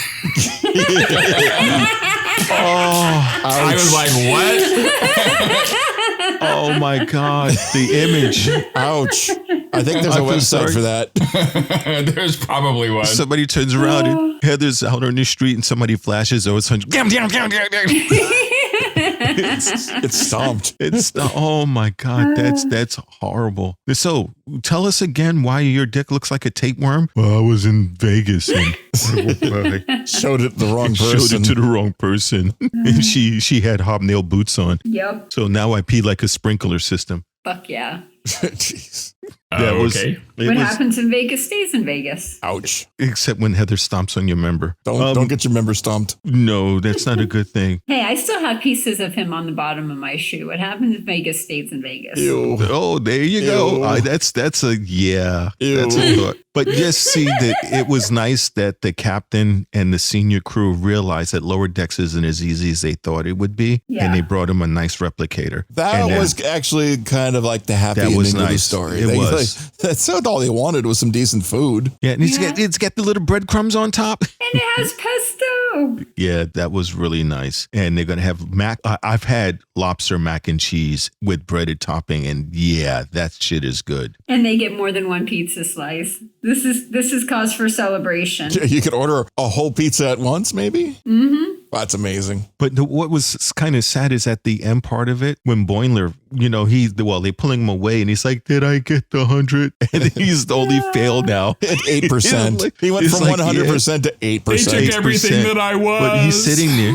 I was like, what? Oh my God, the image. Ouch. I think there's a I feel website sorry. for that. There's probably one. Somebody turns around and Heather's out on the street and somebody flashes over. It's stomped. It's oh my God, that's horrible. So tell us again why your dick looks like a tapeworm. Well, I was in Vegas and Showed it to the wrong person. showed it to the wrong person. And she had hobnail boots on. Yep. So now I pee like a sprinkler system. Fuck yeah. Jeez. That was okay. it What was- happens in Vegas stays in Vegas. Ouch. except when Heather stomps on your member. Don't get your member stomped. No, that's not a good thing. Hey, I still have pieces of him on the bottom of my shoe. What happens in Vegas stays in Vegas. Ew. Oh, there you go. Ew. That's a yeah. Ew. That's a thought. But just see that it was nice that the captain and the senior crew realized that Lower Decks isn't as easy as they thought it would be, Yeah. and they brought him a nice replicator. That And then- was actually kind of like the happy That ending was of the nice. story. It was. That's all they wanted was some decent food. yeah, and it's got the little breadcrumbs on top. And it has pesto. Yeah, that was really nice. And they're gonna have mac. I've had lobster mac and cheese with breaded topping, and yeah, that shit is good. And they get more than one pizza slice. This is cause for celebration. You could order a whole pizza at once, maybe? Mm-hmm. That's amazing. But what was kind of sad is at the end part of it, when Boimler, they pulling him away and he's like, did I get the 100? And he's only failed now. At 8%. He went It's from like, 100% to 8%. They took everything that I was. But he's sitting there.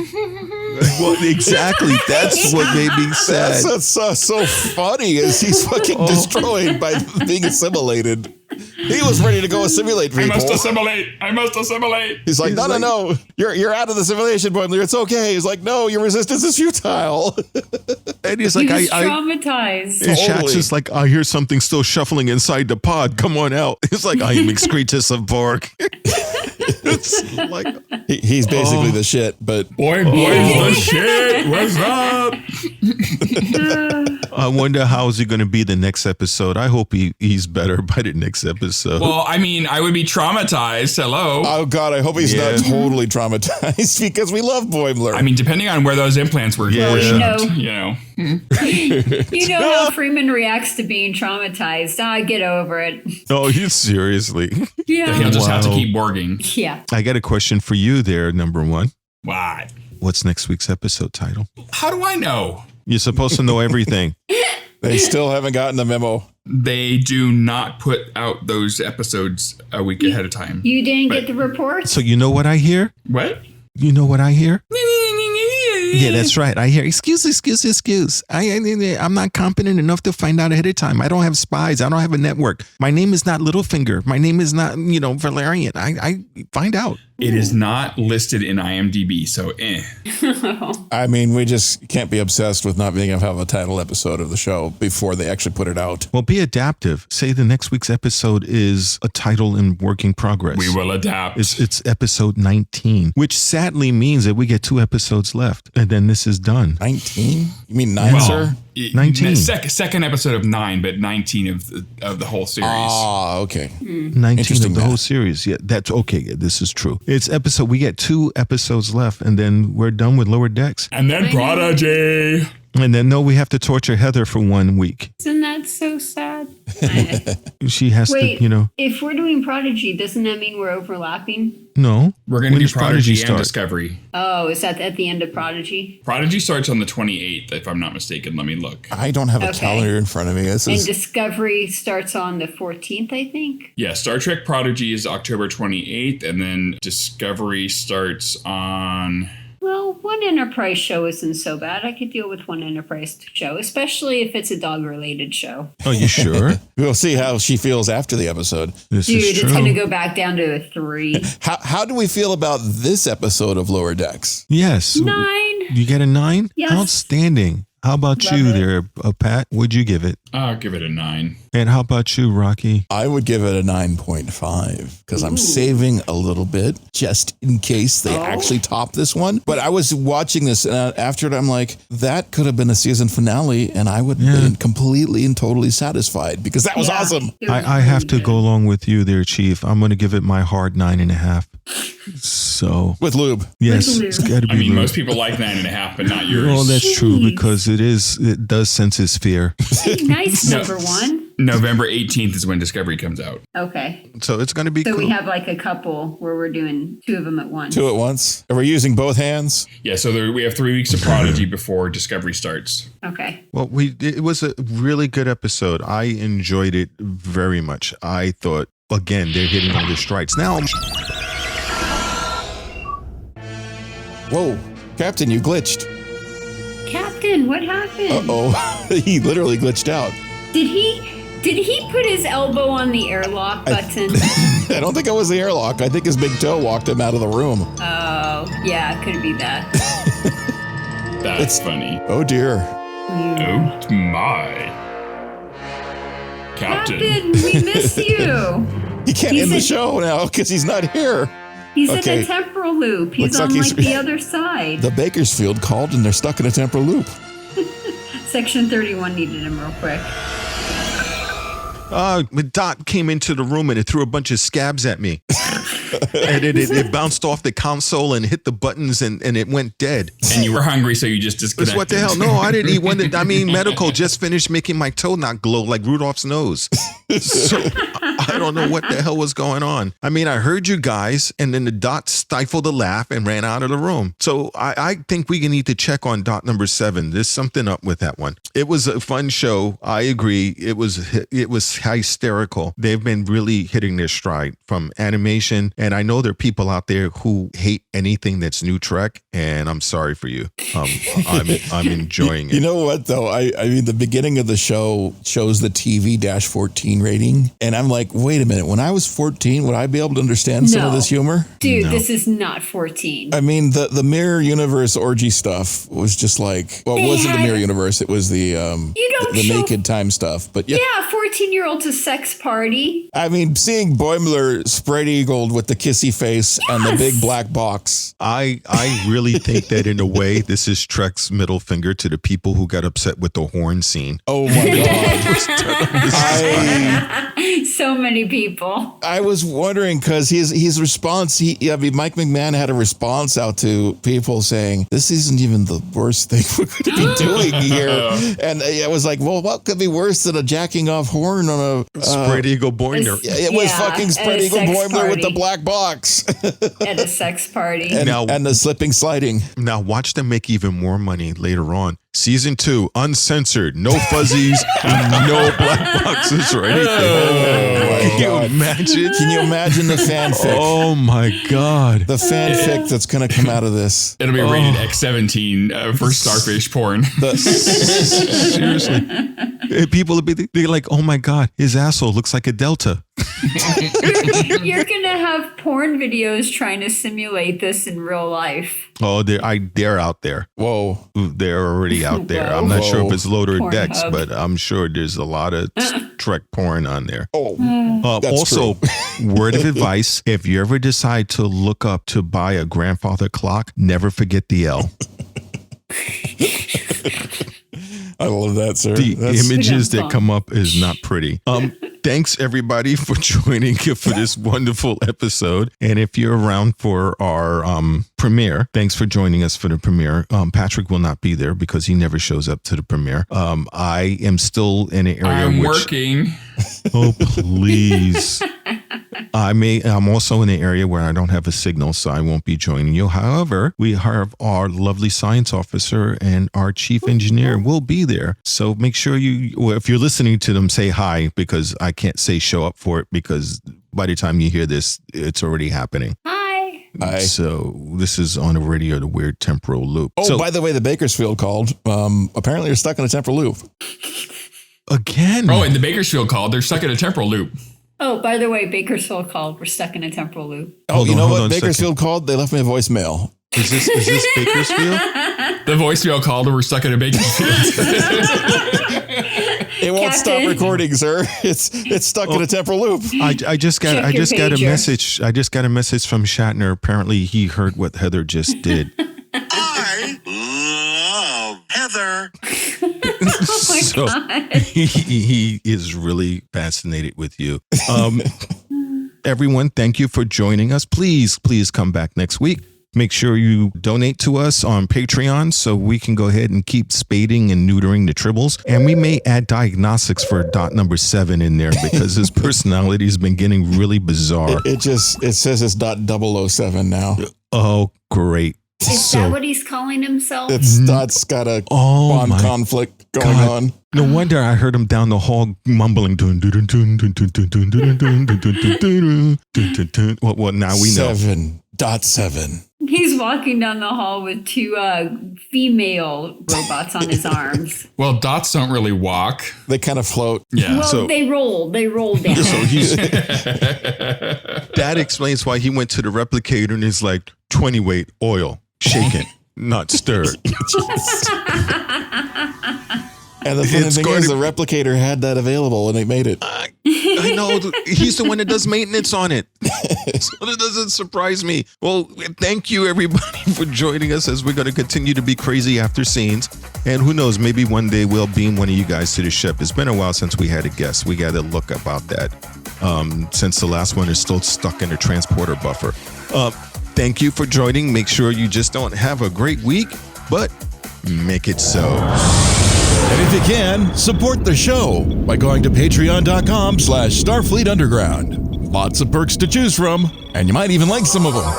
Well, exactly. That's what made me sad. That's so funny is he's fucking destroyed by being assimilated. He was ready to go assimilate I people. I must assimilate. He's like, no. You're out of the simulation, Boimler. It's okay. He's like, no, your resistance is futile. And he's He like, was I traumatized. and Shaq's Totally. just like, I hear something still shuffling inside the pod. Come on out. It's like, I am Excretes of Borg. It's like, He's basically the shit, but Boy, boys, the shit. What's up? I wonder how is he going to be the next episode. I hope he's better by the next episode. Well, I mean, I would be traumatized. Hello. Oh, God, I hope he's not totally traumatized because we love Boimler. I mean, depending on where those implants were shoved, you know. You know how Freeman reacts to being traumatized. Get over it. Oh, you seriously? Yeah. He'll just have to keep borging. Yeah. I got a question for you there, number one. What? What's next week's episode title? How do I know? You're supposed to know everything. They still haven't gotten the memo. They do not put out those episodes a week ahead of time. You didn't get the report? So you know what I hear? What? You know what I hear? Yeah, that's right. I hear, excuse. I'm not competent enough to find out ahead of time. I don't have spies. I don't have a network. My name is not Littlefinger. My name is not, Valerian. I find out. It is not listed in IMDb, so I mean, we just can't be obsessed with not being able to have a title episode of the show before they actually put it out. Well, be adaptive. Say the next week's episode is a title in working progress. We will adapt. It's episode 19, which sadly means that we get 2 episodes left, and then this is done. 19? You mean 9, sir? 19. Second episode of 9, but 19 of the whole series. Ah, okay. 19 of the whole series. Yeah, that's okay. Yeah, this is true. We get 2 episodes left, and then we're done with Lower Decks. And then Prodigy. And then, we have to torture Heather for 1 week. Isn't that so sad? She has to, If we're doing Prodigy, doesn't that mean we're overlapping? No. We're going to do does Prodigy and start? Discovery. Oh, is that at the end of Prodigy? Prodigy starts on the 28th, if I'm not mistaken. Let me look. I don't have a calendar in front of me. And Discovery starts on the 14th, I think? Yeah, Star Trek Prodigy is October 28th, and then Discovery starts on... Well, one Enterprise show isn't so bad. I could deal with one Enterprise show, especially if it's a dog-related show. Oh, you sure? We'll see how she feels after the episode. This is Dude, true. it's going to go back down to a 3. How do we feel about this episode of Lower Decks? Yes. 9. You get a 9? Yes. Outstanding. How about Love you it. there, Pat? Would you give it? I'll give it a 9. And how about you, Rocky? I would give it a 9.5 because I'm saving a little bit just in case they actually top this one. But I was watching this and after it, I'm like, that could have been a season finale and I would have been completely and totally satisfied because that was awesome. I have to go along with you there, Chief. I'm going to give it my hard 9.5. So with lube. Yes, With lube. it's got to be I mean, lube. most people like 9.5, but not yours. Oh, that's true because it does sense his fear. Nice, number 1. November 18th is when Discovery comes out. Okay. So it's going to be So cool. we have like a couple where we're doing 2 of them at once. 2 at once. Are we using both hands? Yeah, so we have 3 weeks of Prodigy before Discovery starts. Okay. Well, it was a really good episode. I enjoyed it very much. I thought, again, they're hitting all their strikes. Now, Whoa, Captain, you glitched. Captain, what happened? Uh-oh, he literally glitched out. Did he put his elbow on the airlock button? I don't think it was the airlock. I think his big toe walked him out of the room. Oh, yeah, could be that. That's funny. Oh, dear. Oh, my. Captain. Captain, we miss you. He can't end the show now because he's not here. He's Okay. in a temporal loop. He's Looks on like he's- the other side. The Bakersfield called and they're stuck in a temporal loop. Section 31 needed him real quick. Dot came into the room and it threw a bunch of scabs at me. And it bounced off the console and hit the buttons and it went dead. And you were hungry, so you just disconnected. It's what the hell? No, I didn't eat one. Medical just finished making my toe not glow like Rudolph's nose. So I don't know what the hell was going on. I mean, I heard you guys, and then the Dot stifled a laugh and ran out of the room. So I think we need to check on Dot number 7. There's something up with that one. It was a fun show. I agree. It was hysterical. They've been really hitting their stride from animation, and I know there are people out there who hate anything that's new Trek, and I'm sorry for you. I'm enjoying it. You know what, though? I mean, the beginning of the show shows the TV-14 rating, and I'm like, wait a minute. When I was 14, would I be able to understand some of No. this humor? Dude, this is not 14. I mean, the mirror universe orgy stuff was just like, well, it They wasn't the had- mirror universe. It was the don't show- naked time stuff. But yeah, Yeah, 14 14-year-old to sex party. I mean, seeing Boimler spread-eagled with the kissy face and the big black box. I really think that in a way, this is Trek's middle finger to the people who got upset with the horn scene. Oh my God. So many people. I was wondering because his response, Mike McMahon had a response out to people saying, this isn't even the worst thing we're going to be doing here. And it was like, well, what could be worse than a jacking off horn on a Spread Eagle Boimler. It was fucking Spread Eagle Boimler with the black box. At a sex party. And the slipping sliding. Now watch them make even more money later on. Season 2, uncensored, no fuzzies, no black boxes or anything. Can you imagine? Can you imagine the fanfic? Oh my God. The fanfic that's going to come out of this. It'll be rated X-17 for starfish porn. Seriously. People will be like, oh my God, his asshole looks like a delta. You're going to have porn videos trying to simulate this in real life. Oh, they're out there. Whoa. They're already out there. I'm not sure if it's Loader Dex, but I'm sure there's a lot of Trek porn on there. Also, word of advice, if you ever decide to look up to buy a grandfather clock, never forget the L. I love that, sir. The images that come up is not pretty. Thanks everybody for joining for this wonderful episode. And if you're around for our premiere, thanks for joining us for the premiere. Patrick will not be there because he never shows up to the premiere. I am still in an area I'm working. Oh, please. I'm also in an area where I don't have a signal, so I won't be joining you. However, we have our lovely science officer and our chief engineer will be there. So make sure if you're listening to them, say hi, because I can't say show up for it because by the time you hear this, it's already happening. Hi. So this is on the radio, the weird temporal loop. Oh, by the way, the Bakersfield called. Apparently they're stuck in a temporal loop. Again. Oh, and the Bakersfield called. They're stuck in a temporal loop. Oh, by the way, Bakersfield called. We're stuck in a temporal loop. Oh, you know what Bakersfield called? They left me a voicemail. Is this Bakersfield? The voicemail called and we're stuck in a Bakersfield. It won't stop recording, sir. It's stuck in a temporal loop. I just got a message. I just got a message from Shatner. Apparently he heard what Heather just did. I love Heather. So he is really fascinated with you. Everyone, thank you for joining us. Please come back next week. Make sure you donate to us on Patreon so we can go ahead and keep spading and neutering the tribbles. And we may add diagnostics for dot number 7 in there because his personality has been getting really bizarre. It says it's dot 007 now. Oh, great. Is that what he's calling himself? Dot's got a bond conflict going on. No wonder I heard him down the hall mumbling. Well, now we know. 7.7. He's walking down the hall with 2 female robots on his arms. Well, dots don't really walk. They kind of float. Yeah. Well, they roll down. So that explains why he went to the replicator and is like 20 weight oil, shaken, not stirred. And the funny thing is, the replicator had that available and they made it. I know. He's the one that does maintenance on it. So that doesn't surprise me. Well, thank you, everybody, for joining us as we're going to continue to be crazy after scenes. And who knows, maybe one day we'll beam one of you guys to the ship. It's been a while since we had a guest. We got to look about that since the last one is still stuck in a transporter buffer. Thank you for joining. Make sure you just don't have a great week, but make it so. And if you can, support the show by going to patreon.com/Starfleet Underground. Lots of perks to choose from, and you might even like some of them.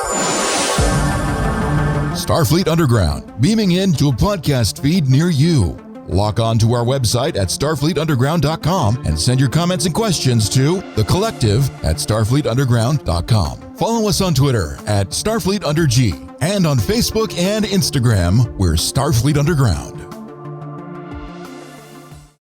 Starfleet Underground, beaming into a podcast feed near you. Log on to our website at starfleetunderground.com and send your comments and questions to thecollective@starfleetunderground.com. Follow us on Twitter @StarfleetUnderG and on Facebook and Instagram, we're Starfleet Underground.